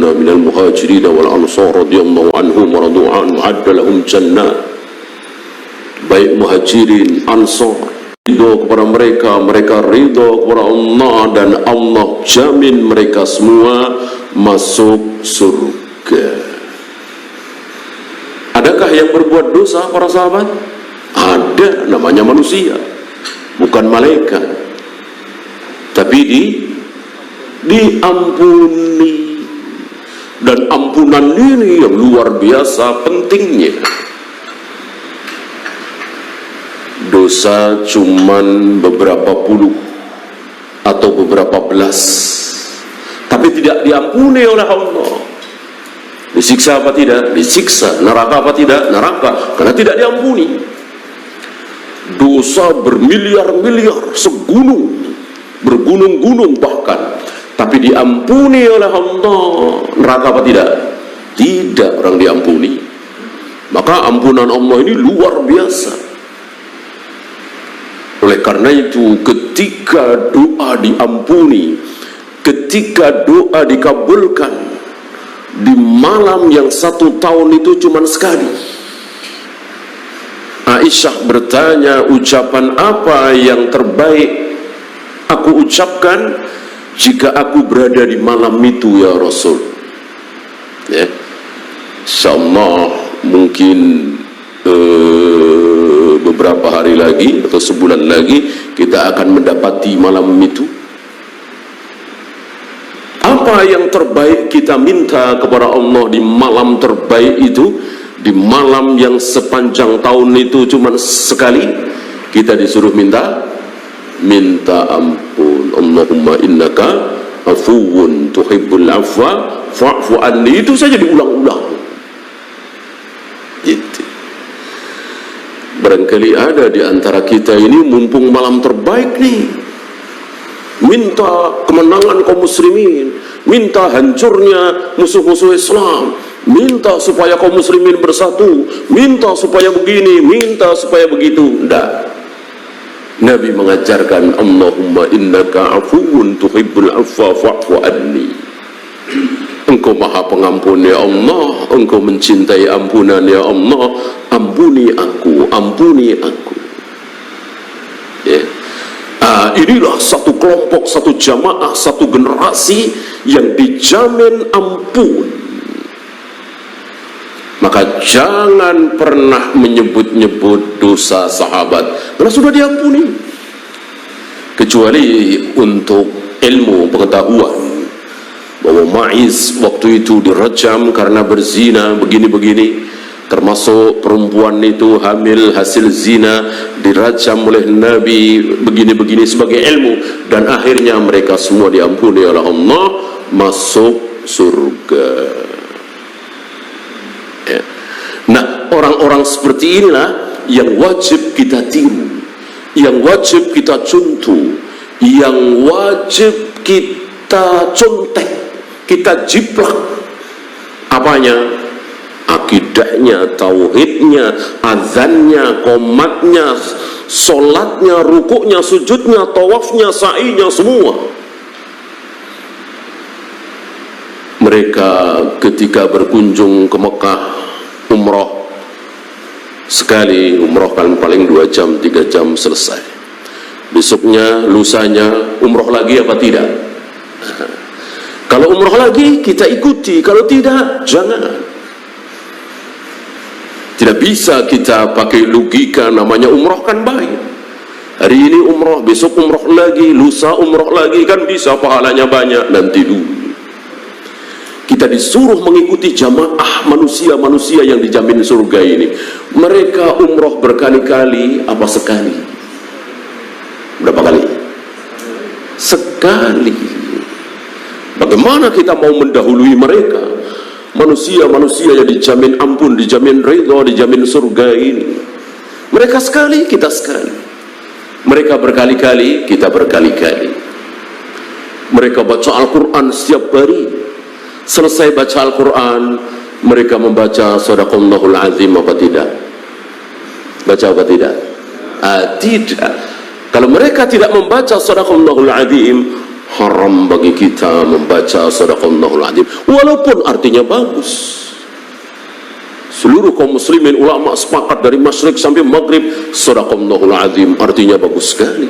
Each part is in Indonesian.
sabiquna minal muhajirin wal ansar radhiyallahu anhum wa radu anhu adda lahum jannat. Baik muhajirin, ansar ridho kepada mereka, mereka ridho kepada Allah, dan Allah jamin mereka semua masuk surga. Adakah yang berbuat dosa para sahabat? Ada, namanya manusia, bukan malaikat, tapi diampuni. Dan ampunan ini yang luar biasa pentingnya. Dosa cuman beberapa puluh atau beberapa belas, tapi tidak diampuni oleh Allah. Disiksa apa tidak? Disiksa. Neraka apa tidak? Neraka, karena tidak diampuni. Dosa bermiliar-miliar, segunung, bergunung-gunung bahkan, tapi diampuni oleh Allah. Neraka apa tidak? Tidak, orang diampuni. Maka ampunan Allah ini luar biasa. Oleh karena itu, ketika doa diampuni, ketika doa dikabulkan, di malam yang 1 tahun itu cuma sekali. Aisyah bertanya, ucapan apa yang terbaik aku ucapkan jika aku berada di malam itu ya Rasul? Ya, insyaallah mungkin beberapa hari lagi atau sebulan lagi kita akan mendapati malam itu. Apa yang terbaik kita minta kepada Allah di malam terbaik itu, di malam yang sepanjang tahun itu cuma sekali? Kita disuruh minta ampun. Allahumma innaka afuwun tuhibbul afwa fa'fu anni. Itu saja diulang-ulang. Gitu. Barangkali ada di antara kita ini mumpung malam terbaik nih, minta kemenangan kaum muslimin, minta hancurnya musuh-musuh Islam, minta supaya kaum muslimin bersatu, minta supaya begini, minta supaya begitu. Tidak. Nabi mengajarkan, Allahumma innaka afuwun tuhibbul afwa fa'fu anni. Engkau maha pengampun ya Allah, engkau mencintai ampunan ya Allah, ampuni aku, ampuni aku. Ya. Inilah satu kelompok, satu jamaah, satu generasi yang dijamin ampun. Maka jangan pernah menyebut-nyebut dosa sahabat, karena sudah diampuni. Kecuali untuk ilmu pengetahuan bahwa Ma'iz waktu itu dirajam karena berzina begini-begini, termasuk perempuan itu hamil hasil zina, dirajam oleh Nabi begini-begini sebagai ilmu, dan akhirnya mereka semua diampuni oleh Allah, masuk surga. Ya. Nah, orang-orang seperti inilah yang wajib kita tiru, yang wajib kita contoh, yang wajib kita contek, kita jiplak. Apanya? Akidahnya, tauhidnya, azannya, qomatnya, solatnya, rukuknya, sujudnya, tawafnya, sa'inya, semua. Mereka ketika berkunjung ke Mekah umroh sekali, umroh kan paling 2 jam 3 jam selesai. Besoknya, lusanya umroh lagi apa tidak? Kalau umroh lagi kita ikuti, kalau tidak jangan. Tidak bisa kita pakai logika, namanya umroh kan baik. Hari ini umroh, besok umroh lagi, lusa umroh lagi, kan bisa pahalanya banyak. Nanti dulu. Kita disuruh mengikuti jamaah manusia-manusia yang dijamin surga ini. Mereka umroh berkali-kali, apa sekali? Berapa kali? Sekali. Bagaimana kita mau mendahului mereka? Manusia-manusia yang dijamin ampun, dijamin ridha, dijamin surga ini. Mereka sekali, kita sekali. Mereka berkali-kali, kita berkali-kali. Mereka baca Al-Quran setiap hari. Selesai baca Al-Quran, mereka membaca Sadaqallahul Azim apa tidak? Baca apa tidak? Tidak. Kalau mereka tidak membaca Sadaqallahul Azim, haram bagi kita membaca Sadaqallahul Adzim, walaupun artinya bagus. Seluruh kaum muslimin, ulama sepakat dari masyrik sampai maghrib, Sadaqallahul Adzim artinya bagus sekali.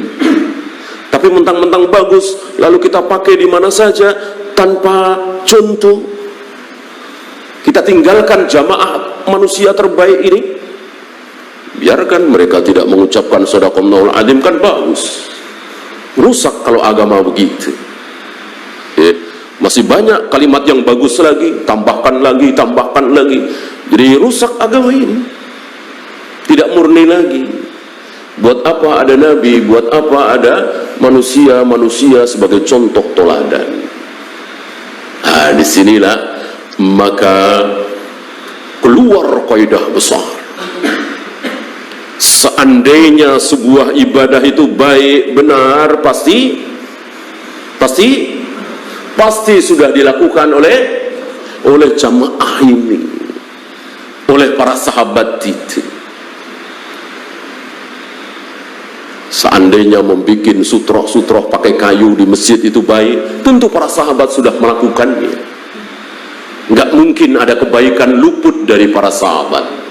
Tapi mentang-mentang bagus, lalu kita pakai di mana saja tanpa contoh. Kita tinggalkan jamaah manusia terbaik ini. Biarkan mereka tidak mengucapkan Sadaqallahul Adzim, kan bagus. Rusak kalau agama begitu. Masih banyak kalimat yang bagus lagi, tambahkan lagi, tambahkan lagi. Jadi rusak agama ini, tidak murni lagi. Buat apa ada nabi, buat apa ada manusia sebagai contoh teladan. Nah, disinilah maka keluar kaidah besar. Seandainya sebuah ibadah itu baik, benar, pasti sudah dilakukan oleh jamaah ini, oleh para sahabat itu. Seandainya membuat sutroh-sutroh pakai kayu di masjid itu baik, tentu para sahabat sudah melakukannya. Nggak mungkin ada kebaikan luput dari para sahabat.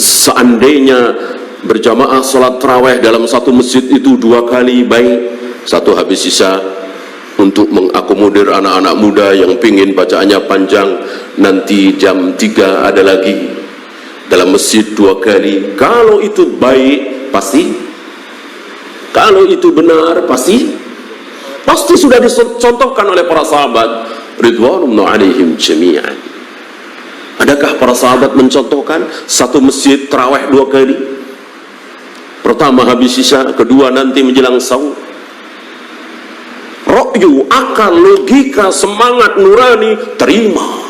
Seandainya berjamaah sholat tarawih dalam satu masjid itu 2 kali baik, satu habis sisa untuk mengakomodir anak-anak muda yang pingin bacaannya panjang, nanti jam 3 ada lagi dalam masjid 2 kali. Kalau itu baik pasti, kalau itu benar pasti sudah dicontohkan oleh para sahabat ridwanullah alaihim jami'an. Adakah para sahabat mencontohkan satu masjid tarawih 2 kali? Pertama habis isya, kedua nanti menjelang sahur. Ra'yu, akal, logika, semangat nurani terima.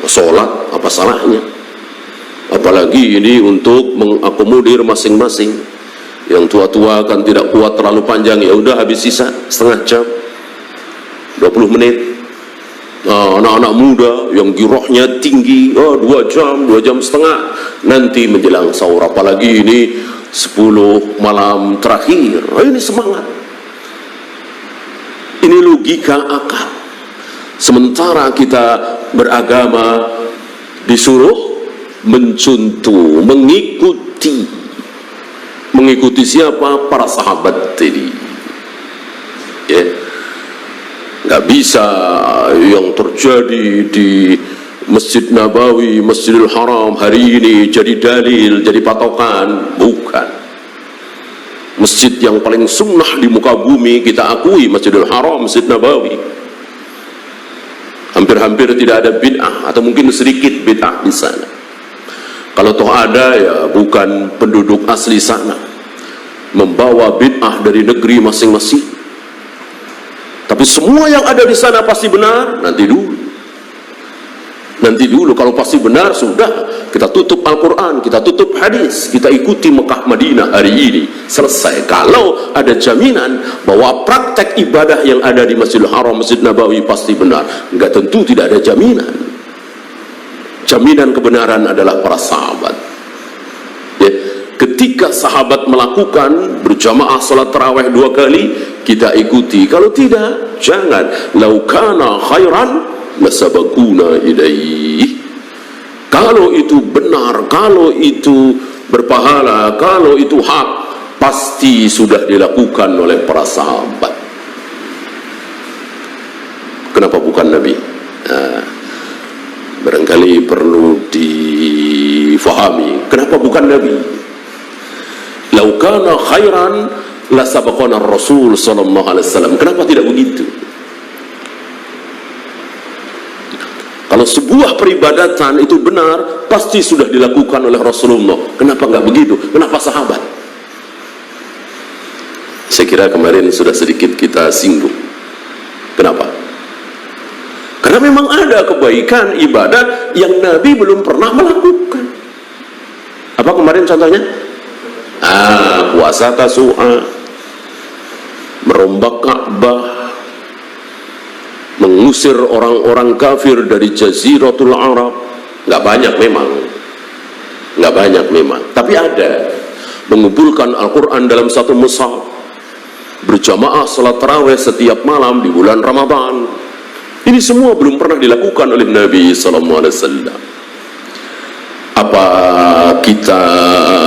Sholat apa salahnya? Apalagi ini untuk mengakomodir masing-masing. Yang tua-tua kan tidak kuat terlalu panjang, ya udah habis sisa setengah jam, 20 menit. Anak-anak muda yang girohnya tinggi, 2 jam setengah nanti menjelang sahur. Apalagi ini 10 malam terakhir, ini semangat, ini logika akal. Sementara kita beragama disuruh mencontoh, mengikuti siapa? Para sahabat tadi. Nggak bisa yang terjadi di Masjid Nabawi, Masjidil Haram hari ini jadi dalil, jadi patokan. Bukan. Masjid yang paling sunnah di muka bumi kita akui, Masjidil Haram, Masjid Nabawi. Hampir-hampir tidak ada bid'ah, atau mungkin sedikit bid'ah di sana. Kalau toh ada, ya bukan penduduk asli sana, membawa bid'ah dari negeri masing-masing. Tapi semua yang ada di sana pasti benar. Nanti dulu kalau pasti benar, sudah kita tutup Al-Quran, kita tutup hadis, kita ikuti Mekah Madinah hari ini, selesai. Kalau ada jaminan bahwa praktek ibadah yang ada di Masjidil Haram, Masjid Nabawi pasti benar, enggak, tentu tidak ada jaminan. Jaminan kebenaran adalah para sahabat. Ketika sahabat melakukan berjamaah salat tarawih 2 kali, kita ikuti. Kalau tidak, jangan. Lau kana khairan lasabaquna ilaih. Kalau itu benar, kalau itu berpahala, kalau itu hak, pasti sudah dilakukan oleh para sahabat. Kenapa bukan Nabi? Barangkali perlu difahami. Kenapa bukan Nabi? Lau kana khairan la sabaqana Rasul sallallahu alaihi wasallam. Kenapa tidak begitu? Kalau sebuah peribadatan itu benar, pasti sudah dilakukan oleh Rasulullah. Kenapa enggak begitu? Kenapa sahabat? Saya kira kemarin sudah sedikit kita singgung. Kenapa? Karena memang ada kebaikan ibadah yang Nabi belum pernah melakukan. Apa kemarin contohnya? Puasa Tasu'a, merombak Ka'bah, mengusir orang-orang kafir dari Jaziratul Arab. Nggak banyak memang, tapi ada. Mengumpulkan Al-Quran dalam satu mushaf, berjamaah salat tarawih setiap malam di bulan Ramadan. Ini semua belum pernah dilakukan oleh Nabi SAW. Apa kita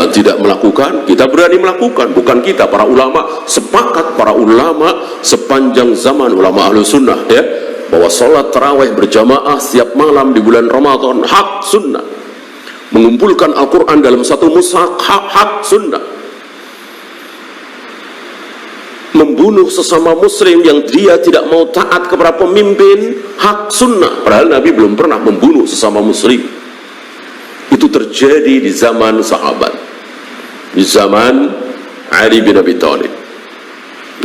tidak melakukan? Kita berani melakukan. Bukan kita, para ulama sepakat, para ulama sepanjang zaman, ulama ahlu sunnah ya, bahwa sholat tarawih berjamaah setiap malam di bulan Ramadan hak sunnah. Mengumpulkan Al-Quran dalam satu mushaf hak sunnah. Membunuh sesama muslim yang dia tidak mau taat kepada pemimpin hak sunnah. Padahal Nabi belum pernah membunuh sesama muslim. Itu terjadi di zaman sahabat, di zaman Ali bin Abi Thalib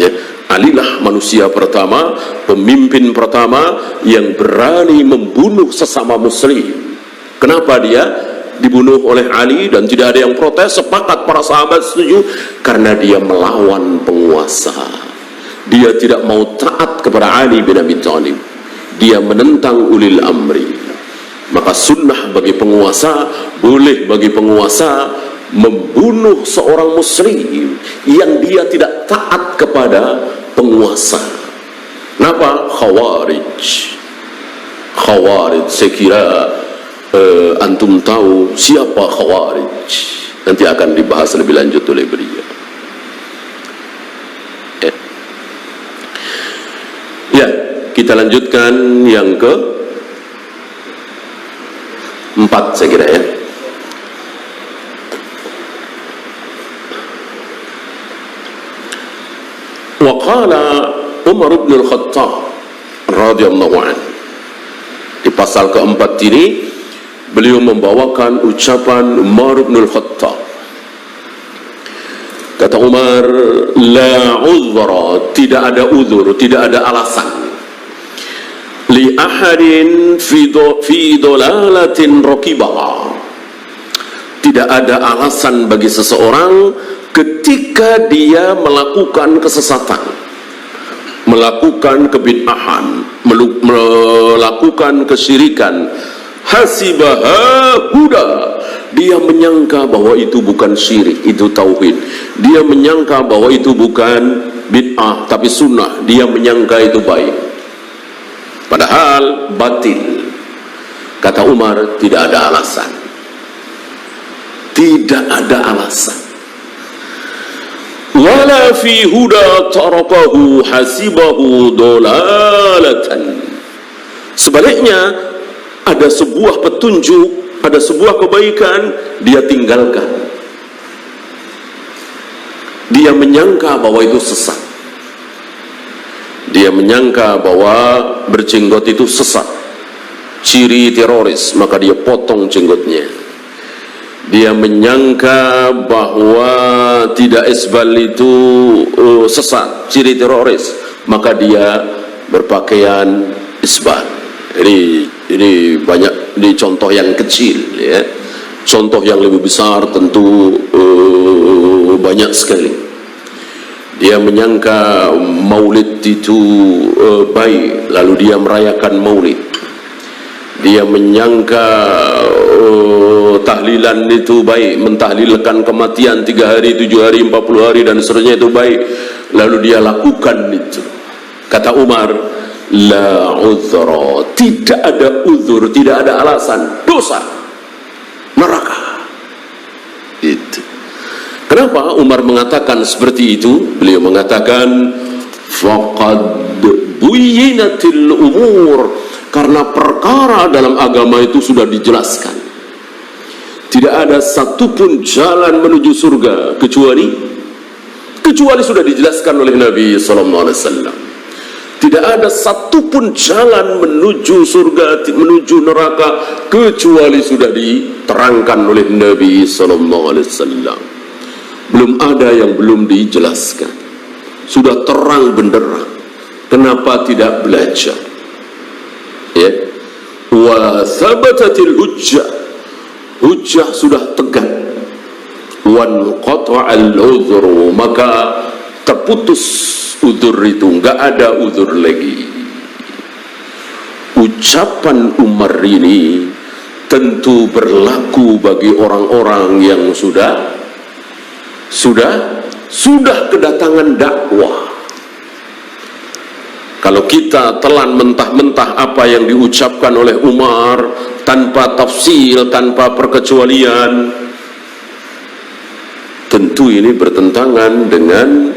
ya. Alilah manusia pertama, pemimpin pertama yang berani membunuh sesama muslim. Kenapa dia dibunuh oleh Ali dan tidak ada yang protes? Sepakat para sahabat setuju, karena dia melawan penguasa. Dia tidak mau taat kepada Ali bin Abi Thalib, dia menentang ulil amri. Maka sunnah bagi penguasa, boleh bagi penguasa membunuh seorang muslim yang dia tidak taat kepada penguasa. Kenapa? Khawarij. Saya kira antum tahu siapa Khawarij. Nanti akan dibahas lebih lanjut oleh beliau. Ya, kita lanjutkan yang ke 4 saya kira ya. Wa qala Umar bin Al-Khattab radhiyallahu anhu. Di pasal keempat ini beliau membawakan ucapan Umar bin Al-Khattab. Kata Umar, la uzra, tidak ada uzur, tidak ada alasan li ahadin fi dolalatin rokibah. Tidak ada alasan bagi seseorang ketika dia melakukan kesesatan, melakukan kebid'ahan, melakukan kesyirikan. Hasibaha huda, dia menyangka bahwa itu bukan syirik, itu tauhid. Dia menyangka bahwa itu bukan bid'ah tapi sunnah, dia menyangka itu baik, padahal batil. Kata Umar, tidak ada alasan. Tidak ada alasan. Wala fi huda tarakahu hasibahu dolalatan. Sebaliknya, ada sebuah petunjuk, ada sebuah kebaikan, dia tinggalkan. Dia menyangka bahwa itu sesat. Dia menyangka bahwa berjenggot itu sesat, ciri teroris, maka dia potong jenggotnya. Dia menyangka bahwa tidak isbal itu sesat, ciri teroris, maka dia berpakaian isbal. Ini banyak, ini contoh yang kecil ya. Contoh yang lebih besar tentu banyak sekali. Dia menyangka maulid itu baik, lalu dia merayakan maulid. Dia menyangka tahlilan itu baik, mentahlilkan kematian 3 hari, 7 hari, 40 hari dan seterusnya itu baik, lalu dia lakukan itu. Kata Umar, la uzra, tidak ada uzur, tidak ada alasan, dosa, neraka. Itu. Kenapa Umar mengatakan seperti itu? Beliau mengatakan faqad buyyinatil umur, karena perkara dalam agama itu sudah dijelaskan. Tidak ada satupun jalan menuju surga kecuali sudah dijelaskan oleh Nabi SAW. Tidak ada satupun jalan menuju surga, menuju neraka kecuali sudah diterangkan oleh Nabi SAW. Belum ada yang belum dijelaskan. Sudah terang benderang. Kenapa tidak belajar? Ya. Wa thabatatil hujjah. Hujjah sudah tegak. Wan qata'al uzru, maka terputus uzur itu, enggak ada uzur lagi. Ucapan Umar ini tentu berlaku bagi orang-orang yang sudah kedatangan dakwah. Kalau kita telan mentah-mentah apa yang diucapkan oleh Umar tanpa tafsil, tanpa perkecualian, tentu ini bertentangan dengan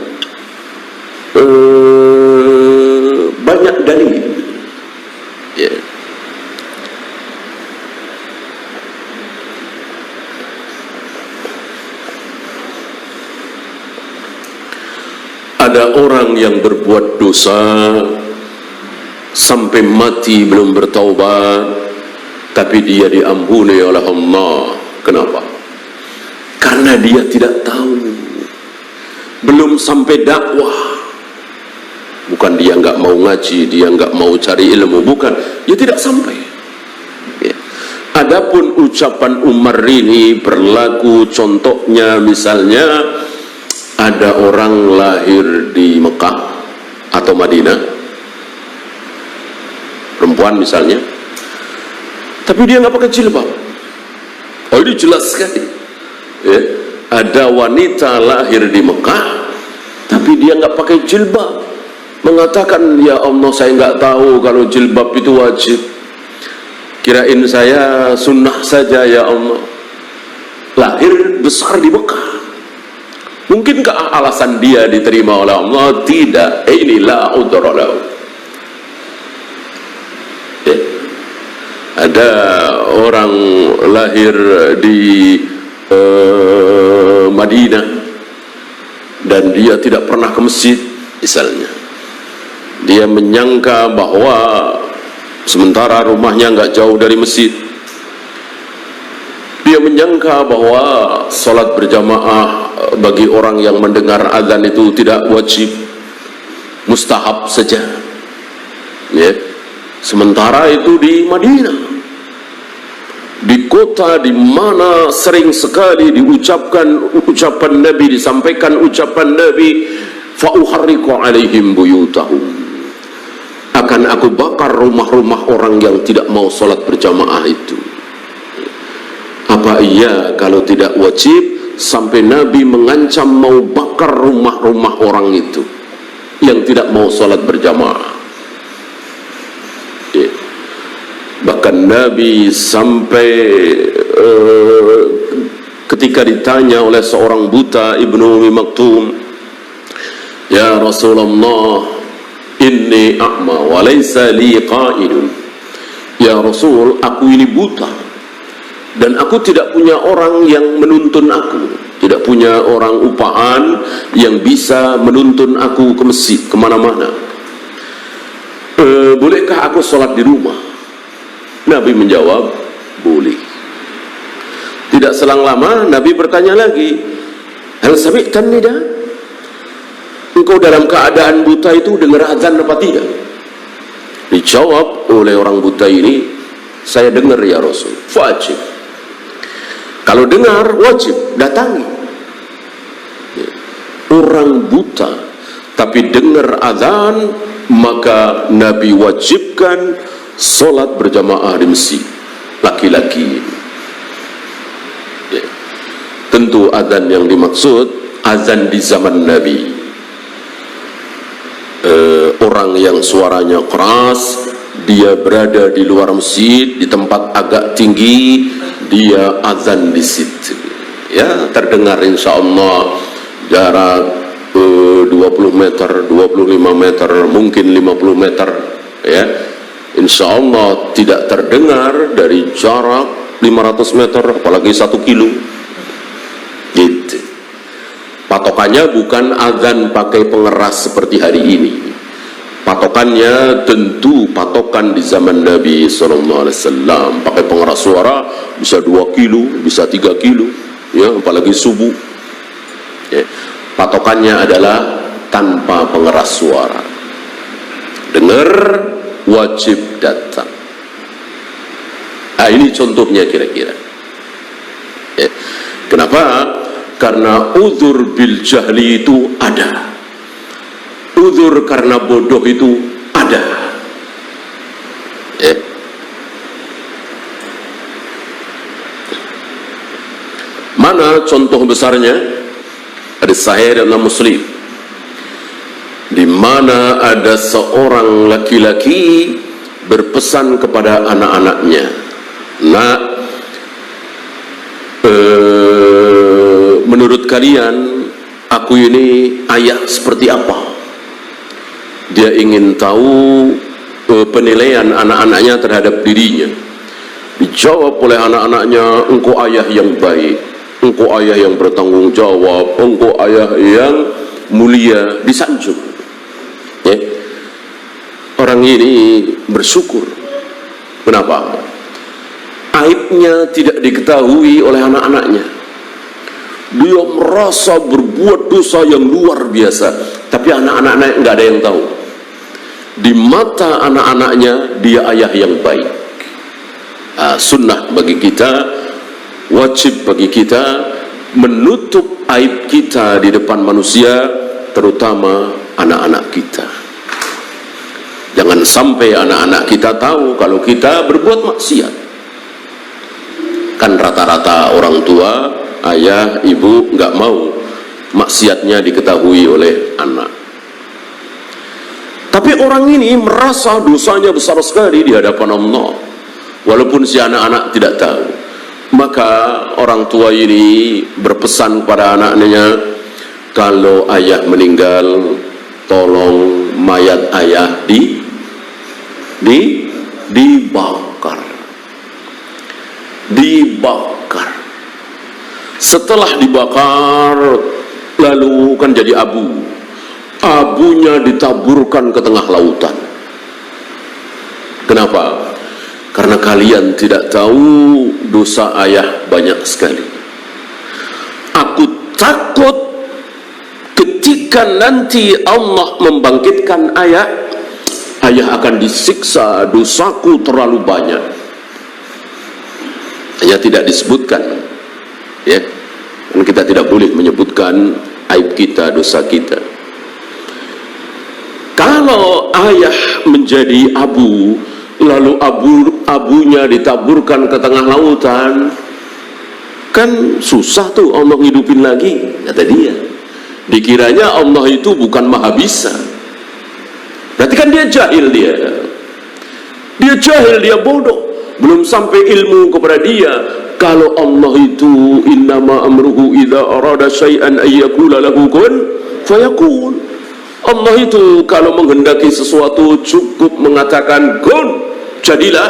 banyak dalil. Ya. Ada orang yang berbuat dosa sampai mati belum bertaubat, tapi dia diampuni oleh Allah. Kenapa? Karena dia tidak tahu, belum sampai dakwah. Bukan dia nggak mau ngaji, dia nggak mau cari ilmu, bukan, dia tidak sampai. Ya. Adapun ucapan Umar ini berlaku, contohnya misalnya ada orang lahir di Mekah atau Madinah, perempuan misalnya, tapi dia nggak pakai jilbab. Oh, ini jelas sekali. Ya. Ada wanita lahir di Mekah, tapi dia nggak pakai jilbab, mengatakan, ya Allah, saya nggak tahu kalau jilbab itu wajib, kirain saya sunnah saja ya Allah. Lahir besar di Mekah. Mungkinkah alasan dia diterima oleh Allah? Tidak. Inilah udhralahu. Ya. Ada orang lahir di Madinah dan dia tidak pernah ke masjid misalnya. Dia menyangka bahwa sementara rumahnya nggak jauh dari masjid, dia menyangka bahwa sholat berjamaah bagi orang yang mendengar azan itu tidak wajib, mustahab saja. Ya. Sementara itu di Madinah, di kota di mana sering sekali diucapkan ucapan Nabi, disampaikan ucapan Nabi, fa uharriqu alaihim buyutahum, akan aku bakar rumah-rumah orang yang tidak mau sholat berjamaah itu. Apa iya kalau tidak wajib sampai Nabi mengancam mau bakar rumah-rumah orang itu yang tidak mau sholat berjamaah? Ya. Bahkan Nabi sampai ketika ditanya oleh seorang buta, Ibnu Umi Maktum, ya Rasulullah, inni a'ma wa laysa li qa'idun. Ya Rasul, aku ini buta dan aku tidak punya orang yang menuntun aku, tidak punya orang upahan yang bisa menuntun aku ke masjid, kemana-mana. Bolehkah aku sholat di rumah? Nabi menjawab, boleh. Tidak selang lama Nabi bertanya lagi, hal sami'tan nida? Engkau dalam keadaan buta itu dengar azan apa tidak? Dijawab oleh orang buta ini, saya dengar ya Rasul. Wajib. Kalau dengar wajib datangi. Orang buta tapi dengar azan, maka Nabi wajibkan sholat berjamaah di masjid laki-laki. Ya. Tentu azan yang dimaksud azan di zaman Nabi. Orang yang suaranya keras, dia berada di luar masjid, di tempat agak tinggi, dia azan di situ. Ya, terdengar insya Allah jarak 20 meter, 25 meter, mungkin 50 meter. Ya, insya Allah tidak terdengar dari jarak 500 meter, apalagi 1 kilo. Gitu. Patokannya bukan azan pakai pengeras seperti hari ini. Patokannya tentu patokan di zaman Nabi SAW. Pakai pengeras suara bisa 2 kilo, bisa 3 kilo, ya, apalagi subuh. Ya. Patokannya adalah tanpa pengeras suara. Dengar, wajib datang. Nah, ini contohnya kira-kira. Ya. Kenapa? Karena uzur bil jahli itu ada. Uzur karena bodoh itu ada. Ya. Mana contoh besarnya? Hadis sahih dalam Muslim. di mana ada seorang laki-laki berpesan kepada anak-anaknya, "Nak, menurut kalian aku ini ayah seperti apa?" Dia ingin tahu penilaian anak-anaknya terhadap dirinya. Dijawab oleh anak-anaknya, "Engkau ayah yang baik, engkau ayah yang bertanggung jawab, engkau ayah yang mulia, disanjung." Ya. Orang ini bersyukur. Kenapa? Aibnya tidak diketahui oleh anak-anaknya. Dia merasa berbuat dosa yang luar biasa, tapi anak-anaknya nggak ada yang tahu. Di mata anak-anaknya dia ayah yang baik. Sunnah bagi kita, wajib bagi kita menutup aib kita di depan manusia, terutama anak-anak kita. Jangan sampai anak-anak kita tahu kalau kita berbuat maksiat. Kan rata-rata orang tua, ayah, ibu nggak mau maksiatnya diketahui oleh anak. Tapi orang ini merasa dosanya besar sekali di hadapan Allah, walaupun si anak-anak tidak tahu. Maka orang tua ini berpesan kepada anaknya, "Kalau ayah meninggal, tolong mayat ayah dibakar. Dibakar. Setelah dibakar, lalu kan jadi abu. Abunya ditaburkan ke tengah lautan. Kenapa? Karena kalian tidak tahu dosa ayah banyak sekali. Aku takut ketika nanti Allah membangkitkan ayah akan disiksa, dosaku terlalu banyak." Hanya tidak disebutkan, ya, dan kita tidak boleh menyebutkan aib kita, dosa kita. Kalau ayah menjadi abu, lalu abunya ditaburkan ke tengah lautan, kan susah tuh Allah hidupin lagi, kata dia. Dikiranya Allah itu bukan maha bisa. Berarti kan dia jahil, dia jahil, dia bodoh, belum sampai ilmu kepada dia. Kalau Allah itu innama amruhu idza arada syai'an ayyakula lahu kun fayakun. Allah itu kalau menghendaki sesuatu cukup mengatakan kun, jadilah,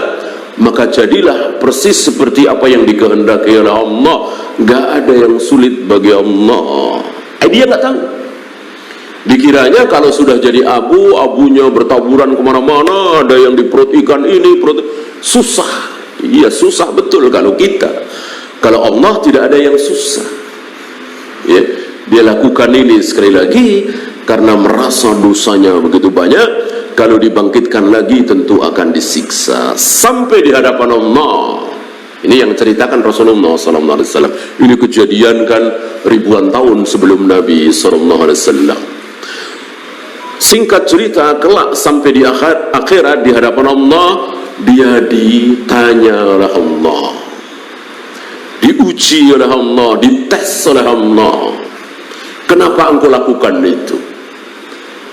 maka jadilah persis seperti apa yang dikehendaki oleh Allah. Gak ada yang sulit bagi Allah. Dia nggak tahu. Dikiranya kalau sudah jadi abu, abunya bertaburan kemana-mana, ada yang di perut ikan ini, perut susah. Iya susah betul kalau kita. Kalau Allah tidak ada yang susah. Ya, dia lakukan ini sekali lagi karena merasa dosanya begitu banyak. Kalau dibangkitkan lagi tentu akan disiksa sampai di hadapan Allah. Ini yang ceritakan Rasulullah SAW. Ini kejadian kan ribuan tahun sebelum Nabi SAW. Singkat cerita, kelak sampai di akhirat di hadapan Allah, dia ditanya oleh Allah, diuji oleh Allah, dites oleh Allah. Kenapa engkau lakukan itu?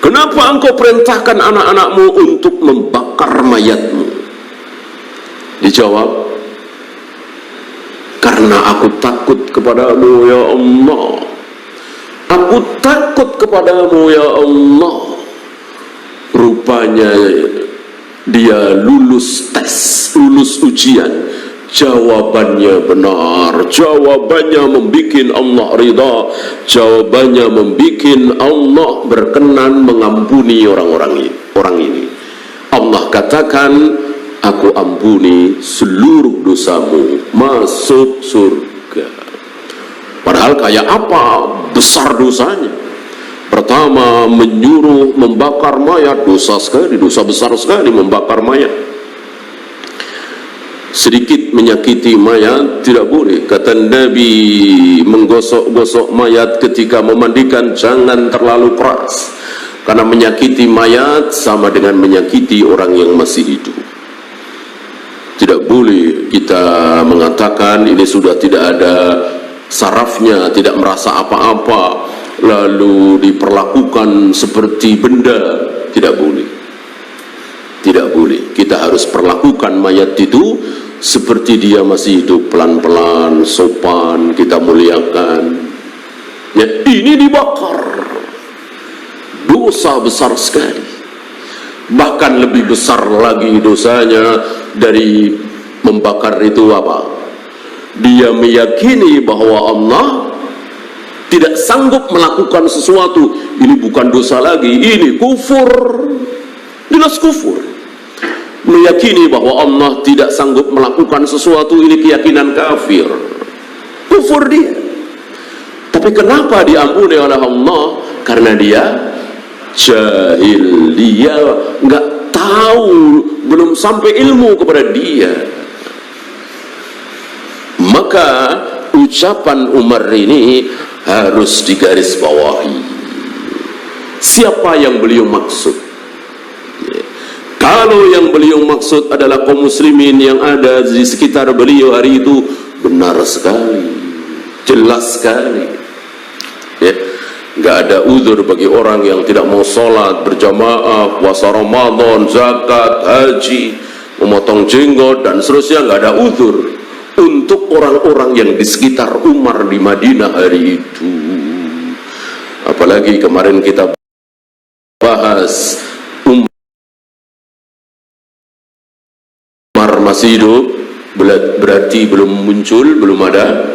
Kenapa engkau perintahkan anak-anakmu untuk membakar mayatmu? Dijawab, karena aku takut kepadamu ya Allah. Aku takut kepadamu ya Allah. Rupanya dia lulus tes, lulus ujian. Jawabannya benar, jawabannya membikin Allah ridha, jawabannya membikin Allah berkenan mengampuni orang ini. Allah katakan, aku ampuni seluruh dosamu, masuk surga. Padahal kayak apa besar dosanya. Pertama, menyuruh membakar mayat, dosa sekali, dosa besar sekali membakar mayat. Sedikit menyakiti mayat tidak boleh. Kata Nabi, menggosok-gosok mayat ketika memandikan jangan terlalu keras, karena menyakiti mayat sama dengan menyakiti orang yang masih hidup. Tidak boleh kita mengatakan ini sudah tidak ada sarafnya, tidak merasa apa-apa, lalu diperlakukan seperti benda. Tidak boleh. Tidak boleh. Kita harus perlakukan mayat itu seperti dia masih hidup, pelan-pelan, sopan, kita muliakan. Ya, ini dibakar. Dosa besar sekali. Bahkan lebih besar lagi dosanya dari membakar itu apa? Dia meyakini bahwa Allah tidak sanggup melakukan sesuatu. Ini bukan dosa lagi, ini kufur. Jelas kufur. Meyakini bahwa Allah tidak sanggup melakukan sesuatu, ini keyakinan kafir. Kufur dia. Tapi kenapa diampuni oleh Allah? Karena dia jahil, dia nggak tahu, belum sampai ilmu kepada dia. Maka ucapan Umar ini harus digarisbawahi. Siapa yang beliau maksud? Kalau yang beliau maksud adalah kaum muslimin yang ada di sekitar beliau hari itu, benar sekali, jelas sekali. Ya, nggak ada uzur bagi orang yang tidak mau sholat berjamaah, puasa Ramadan, zakat, haji, memotong jenggot dan seterusnya, nggak ada uzur untuk orang-orang yang di sekitar Umar di Madinah hari itu. Apalagi kemarin kita bahas Umar masih hidup, berarti belum muncul, belum ada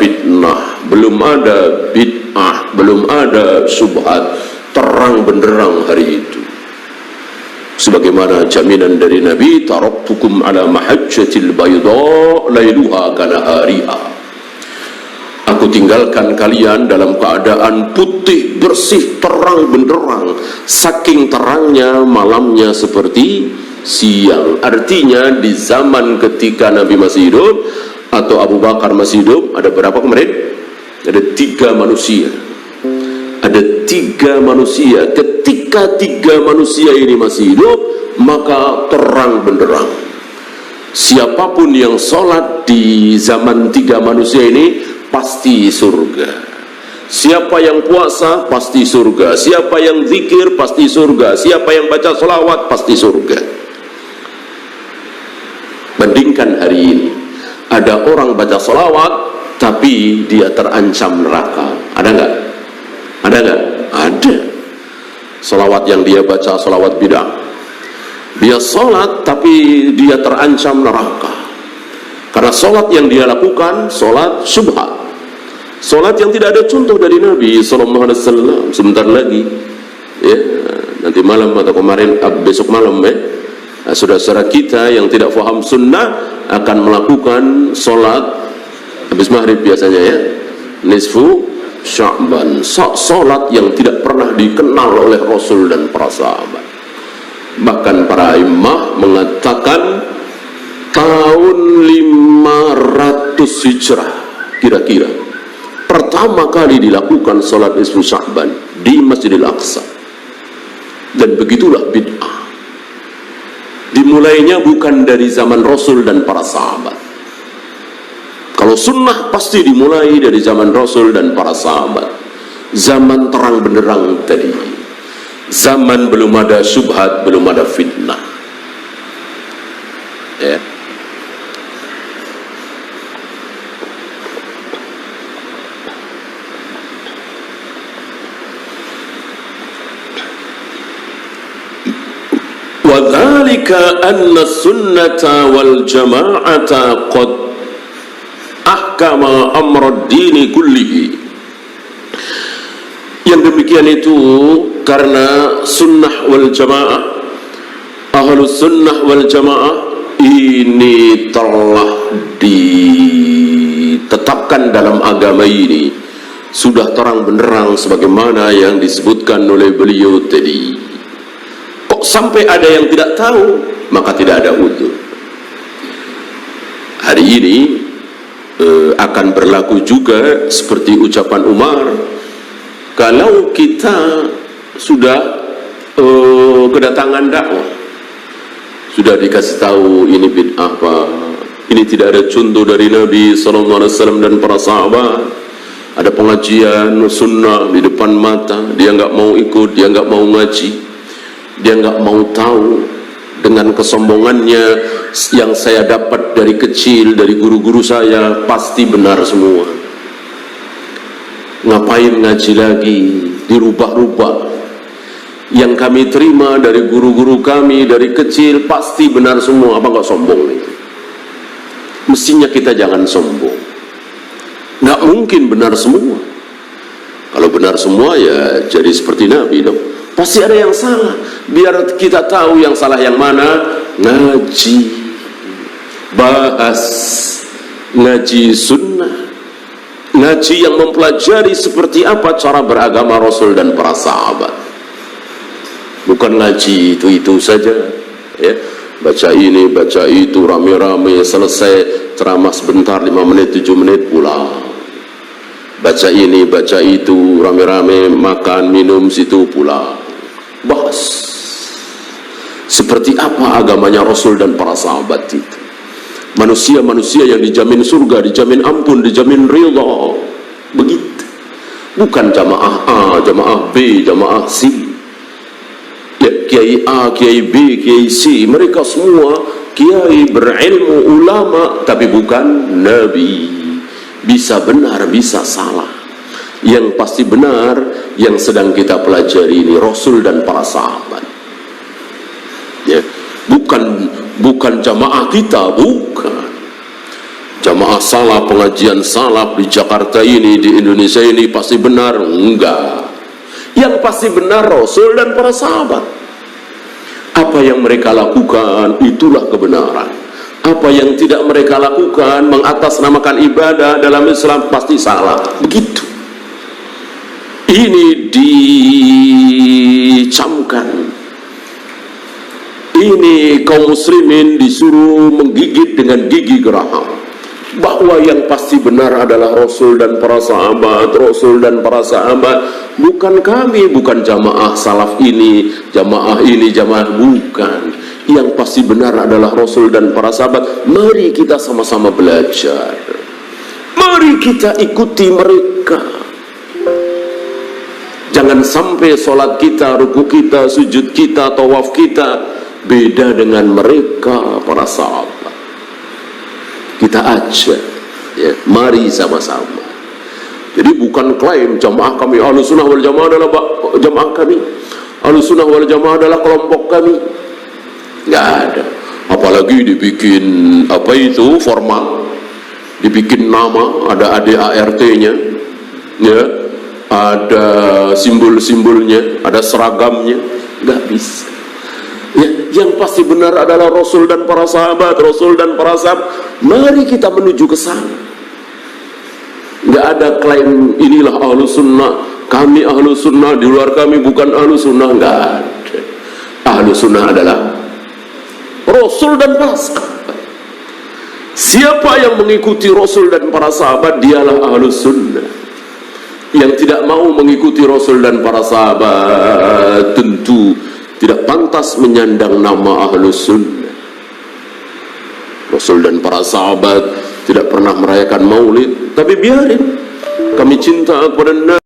fitnah, belum ada bid'ah, belum ada syubhat, terang benderang hari itu. Sebagaimana jaminan dari Nabi, taraktukum ala mahajjatil bayda lailuha kanahariha. Aku tinggalkan kalian dalam keadaan putih, bersih, terang benderang, saking terangnya malamnya seperti siang. Artinya di zaman ketika Nabi masih hidup atau Abu Bakar masih hidup, ada berapa kemarin? Ada 3 manusia. Ada 3 manusia. Ketika 3 manusia ini masih hidup, maka terang benderang. Siapapun yang sholat di zaman 3 manusia ini pasti surga. Siapa yang puasa pasti surga. Siapa yang zikir pasti surga. Siapa yang baca sholawat pasti surga. Bandingkan hari ini, ada orang baca sholawat tapi dia terancam neraka. Ada nggak? Ada nggak? Ada. Sholawat yang dia baca sholawat bid'ah. Dia sholat tapi dia terancam neraka. Karena sholat yang dia lakukan sholat syubhat, sholat yang tidak ada contoh dari Nabi SAW. Sebentar lagi, ya, nanti malam atau kemarin, besok malam, ya, saudara-saudara kita yang tidak faham sunnah akan melakukan sholat habis maghrib biasanya, ya, nisfu Sya'ban, sholat yang tidak pernah dikenal oleh Rasul dan para sahabat. Bahkan para imam mengatakan tahun 500 Hijrah kira-kira pertama kali dilakukan sholat nisfu Sya'ban di Masjidil Aqsa. Dan begitulah bid'ah. Dimulainya bukan dari zaman Rasul dan para sahabat. Kalau sunnah pasti dimulai dari zaman Rasul dan para sahabat. Zaman terang benderang tadi. Zaman belum ada syubhat, belum ada fitnah. Ya. Wadzalika anna sunnata wal jama'ata qad ahkama amrad dini kullihi. Yang demikian itu karena sunnah wal jamaah, ahlus sunnah wal jamaah ini telah ditetapkan dalam agama ini, sudah terang benderang sebagaimana yang disebutkan oleh beliau tadi. Kok sampai ada yang tidak tahu, maka tidak ada uzur. Hari ini akan berlaku juga seperti ucapan Umar. Kalau kita sudah kedatangan dakwah, sudah dikasih tahu ini bid'ah apa, ini tidak ada contoh dari Nabi SAW dan para sahabat, Ada pengajian sunnah di depan mata, dia nggak mau ikut, dia nggak mau ngaji, dia nggak mau tahu. Dengan kesombongannya yang saya dapat dari kecil, dari guru-guru saya, pasti benar semua. Ngapain ngaji lagi, dirubah-rubah. Yang kami terima dari guru-guru kami dari kecil pasti benar semua. Apa nggak sombong nih? Mestinya kita jangan sombong. Nggak mungkin benar semua. Kalau benar semua ya jadi seperti Nabi dong. Pasti ada yang salah. Biar kita tahu yang salah yang mana, ngaji, bahas, ngaji sunnah, ngaji yang mempelajari seperti apa cara beragama Rasul dan para sahabat. Bukan ngaji itu saja, ya. Baca ini, baca itu, rame-rame, selesai ceramah sebentar, 5 menit, 7 menit, pulang. Baca ini, baca itu, rame-rame, makan, minum, situ, pulang. Bahas seperti apa agamanya Rasul dan para sahabat itu. Manusia-manusia yang dijamin surga, dijamin ampun, dijamin ridha. Begitu. Bukan jamaah A, jamaah B, jamaah C. Ya, kiai A, kiai B, kiai C, mereka semua kiai berilmu, ulama, tapi bukan nabi. Bisa benar, bisa salah. Yang pasti benar yang sedang kita pelajari ini Rasul dan para sahabat. Ya, bukan jamaah kita, bukan. Jamaah salaf, pengajian salaf di Jakarta ini, di Indonesia ini pasti benar, enggak. Yang pasti benar Rasul dan para sahabat. Apa yang mereka lakukan itulah kebenaran. Apa yang tidak mereka lakukan mengatasnamakan ibadah dalam Islam pasti salah. Begitu. Ini dicamkan. Ini kaum muslimin disuruh menggigit dengan gigi geraham bahwa yang pasti benar adalah Rasul dan para sahabat. Rasul dan para sahabat, bukan kami, bukan jamaah salaf ini, jamaah bukan. Yang pasti benar adalah Rasul dan para sahabat. Mari kita sama-sama belajar, mari kita ikuti mereka. Jangan sampai sholat kita, ruku kita, sujud kita, tawaf kita beda dengan mereka para sahabat. Kita aja, ya, mari sama-sama. Jadi bukan klaim jamaah kami Ahlus Sunnah wal Jamaah adalah jamaah kami, Ahlus Sunnah wal Jamaah adalah kelompok kami. Nggak ada. Apalagi dibikin apa itu formal, dibikin nama, ada ADART-nya, ya, ada simbol-simbolnya, ada seragamnya. Nggak bisa. Ya, yang pasti benar adalah Rasul dan para sahabat, Rasul dan para sahabat. Mari kita menuju ke sana. Nggak ada klaim inilah Ahlus Sunnah, kami Ahlus Sunnah, di luar kami bukan Ahlus Sunnah. Nggak ada. Ahlus Sunnah adalah Rasul dan para sahabat. Siapa yang mengikuti Rasul dan para sahabat, dialah Ahlus Sunnah. Yang tidak mau mengikuti Rasul dan para sahabat tentu tidak pantas menyandang nama Ahlus Sunnah. Rasul dan para sahabat tidak pernah merayakan maulid, tapi biarin, kami cinta kepada Nabi.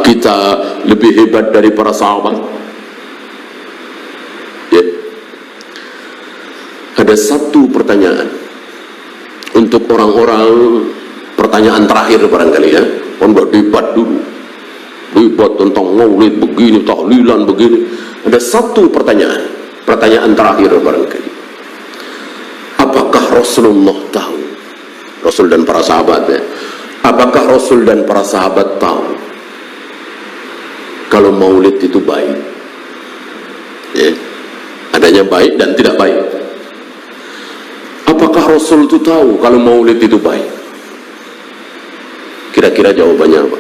Kita lebih hebat dari para sahabat. Ya. Ada satu pertanyaan untuk orang-orang, pertanyaan terakhir barangkali ya. Udah debat dulu, debat tentang maulid begini, tahlilan begini. Ada satu pertanyaan terakhir barangkali. Apakah Rasulullah tahu? Rasul dan para sahabat ya. Apakah Rasul dan para sahabat tahu kalau maulid itu baik? Ya. Adanya baik dan tidak baik. Apakah Rasul itu tahu kalau maulid itu baik? Kira-kira jawabannya apa?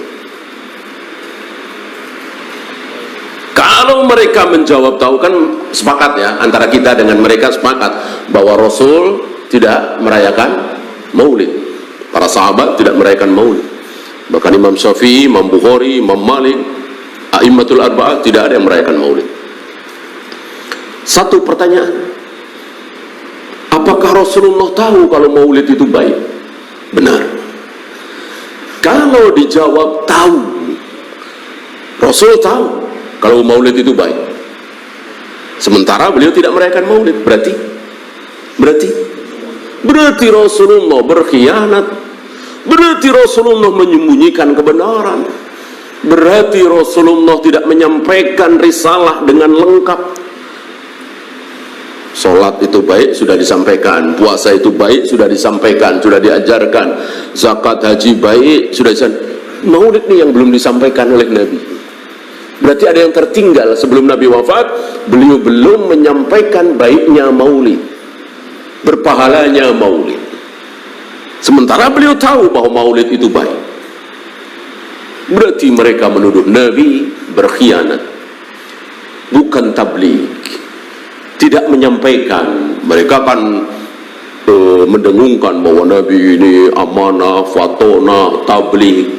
Kalau mereka menjawab tahu, kan sepakat ya, antara kita dengan mereka sepakat bahwa Rasul tidak merayakan maulid. Para sahabat tidak merayakan maulid. Bahkan Imam Syafi'i, Imam Bukhari, Imam Malik, A'immatul Arba'ah tidak ada yang merayakan maulid. Satu pertanyaan, apakah Rasulullah tahu kalau maulid itu baik? Benar. Kalau dijawab tahu, Rasul tahu kalau maulid itu baik, sementara beliau tidak merayakan maulid, berarti Rasulullah berkhianat, berarti Rasulullah menyembunyikan kebenaran, berarti Rasulullah tidak menyampaikan risalah dengan lengkap. Sholat itu baik, sudah disampaikan. Puasa itu baik, sudah disampaikan, sudah diajarkan. Zakat, haji baik, sudah disampaikan. Maulid ini yang belum disampaikan oleh Nabi. Berarti ada yang tertinggal. Sebelum Nabi wafat, beliau belum menyampaikan baiknya maulid, berpahalanya maulid. Sementara beliau tahu bahwa maulid itu baik. Berarti mereka menuduh Nabi berkhianat, bukan tabligh, tidak menyampaikan. Mereka kan mendengungkan bahwa Nabi ini amanah, fatona, tabligh,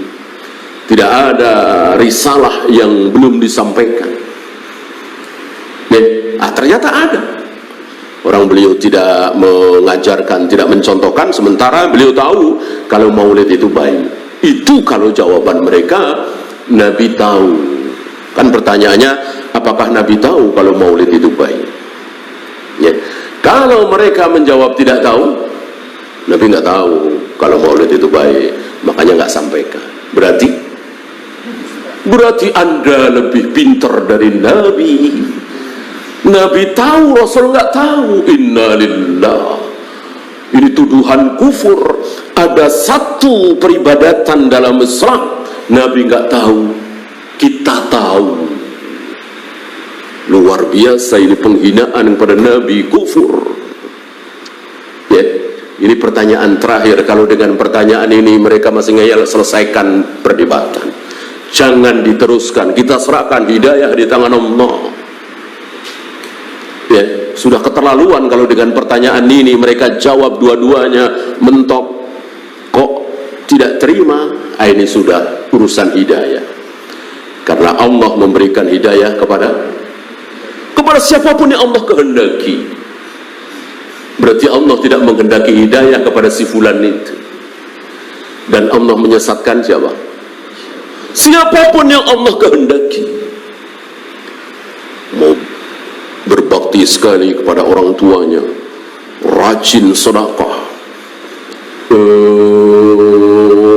tidak ada risalah yang belum disampaikan. Ternyata ada. Orang beliau tidak mengajarkan, tidak mencontohkan, sementara beliau tahu kalau maulid itu baik. Itu kalau jawaban mereka, Nabi tahu. Kan pertanyaannya, apakah Nabi tahu kalau maulid itu baik? Ya. Kalau mereka menjawab tidak tahu, Nabi nggak tahu kalau maulid itu baik, makanya nggak sampaikan. Berarti Anda lebih pintar dari Nabi. Nabi tahu, Rasul nggak tahu. Innalillah. Ini tuduhan kufur. Ada satu peribadatan dalam Islam Nabi nggak tahu, kita tahu. Luar biasa, ini penghinaan kepada Nabi, kufur. Ya, ini pertanyaan terakhir. Kalau dengan pertanyaan ini mereka masih ngeyel, selesaikan perdebatan. Jangan diteruskan, kita serahkan hidayah di tangan Allah. Ya, sudah keterlaluan kalau dengan pertanyaan ini mereka jawab dua-duanya mentok, kok tidak terima. Ini sudah urusan hidayah. Karena Allah memberikan hidayah kepada siapapun yang Allah kehendaki. Berarti Allah tidak menghendaki hidayah kepada si fulan itu. Dan Allah menyesatkan siapa? Siapapun yang Allah kehendaki. Mau berbakti sekali kepada orang tuanya, rajin sedekah,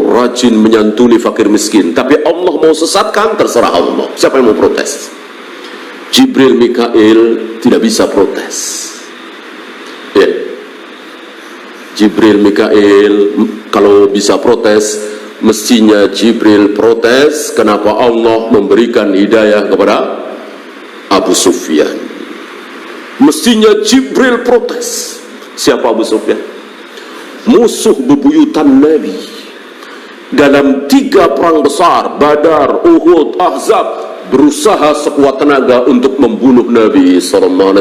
rajin menyantuni fakir miskin, tapi Allah mau sesatkan, terserah Allah. Siapa yang mau protes? Jibril, Mikail tidak bisa protes. Ya. Jibril, Mikail kalau bisa protes, mestinya Jibril protes kenapa Allah memberikan hidayah kepada Abu Sufyan. Mestinya Jibril protes. Siapa Abu Sufyan? Musuh bebuyutan Nabi dalam 3 perang besar, Badar, Uhud, Ahzab, berusaha sekuat tenaga untuk membunuh Nabi SAW.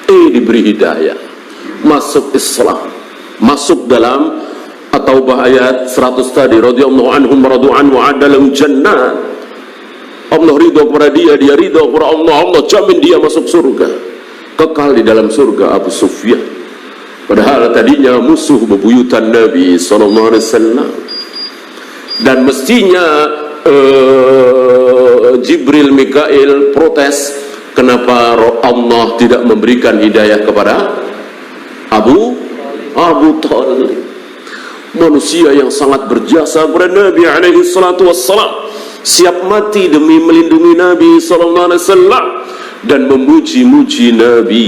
Diberi hidayah, masuk Islam, masuk dalam At-Taubah ayat 100 tadi, radhiyallahu anhum radu'an wa adalahum jannat. Allah ridho kepada dia, dia ridho kepada Allah, Allah jamin dia masuk surga, kekal di dalam surga. Abu Sufyan, padahal tadinya musuh bebuyutan Nabi SAW. Dan mestinya Jibril, Mikail protes, kenapa Allah tidak memberikan hidayah kepada Abu Thalib, manusia yang sangat berjasa kepada Nabi alaihi salatu wassalam, siap mati demi melindungi Nabi sallallahu alaihi wasallam dan memuji-muji Nabi.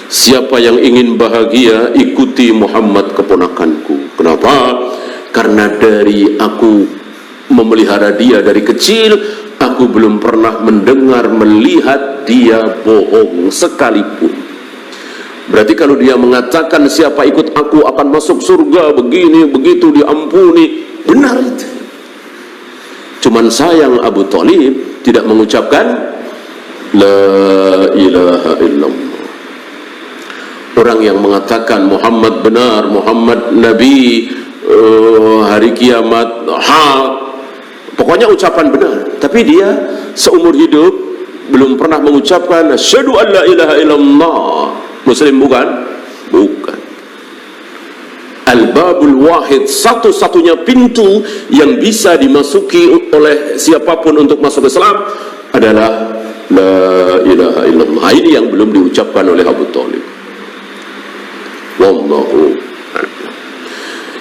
Siapa yang ingin bahagia, ikuti Muhammad keponakanku. Kenapa? Karena dari aku memelihara dia dari kecil, aku belum pernah mendengar, melihat dia bohong sekalipun. Berarti kalau dia mengatakan siapa ikut aku akan masuk surga, begini begitu, diampuni, benar itu. Cuman sayang Abu Thalib tidak mengucapkan la ilaha illallah. orang yang mengatakan Muhammad benar, Muhammad Nabi, hari kiamat hak, pokoknya ucapan benar, tapi dia seumur hidup belum pernah mengucapkan asyhadu an la ilaha illallah. Muslim bukan? Bukan. Al-babul wahid, satu-satunya pintu yang bisa dimasuki oleh siapapun untuk masuk Islam adalah la ilaha illallah. Ini yang belum diucapkan oleh Abu Thalib. Wallahu a'lam.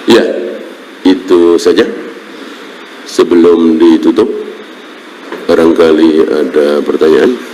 Ya, itu saja. Sebelum ditutup, barangkali ada pertanyaan.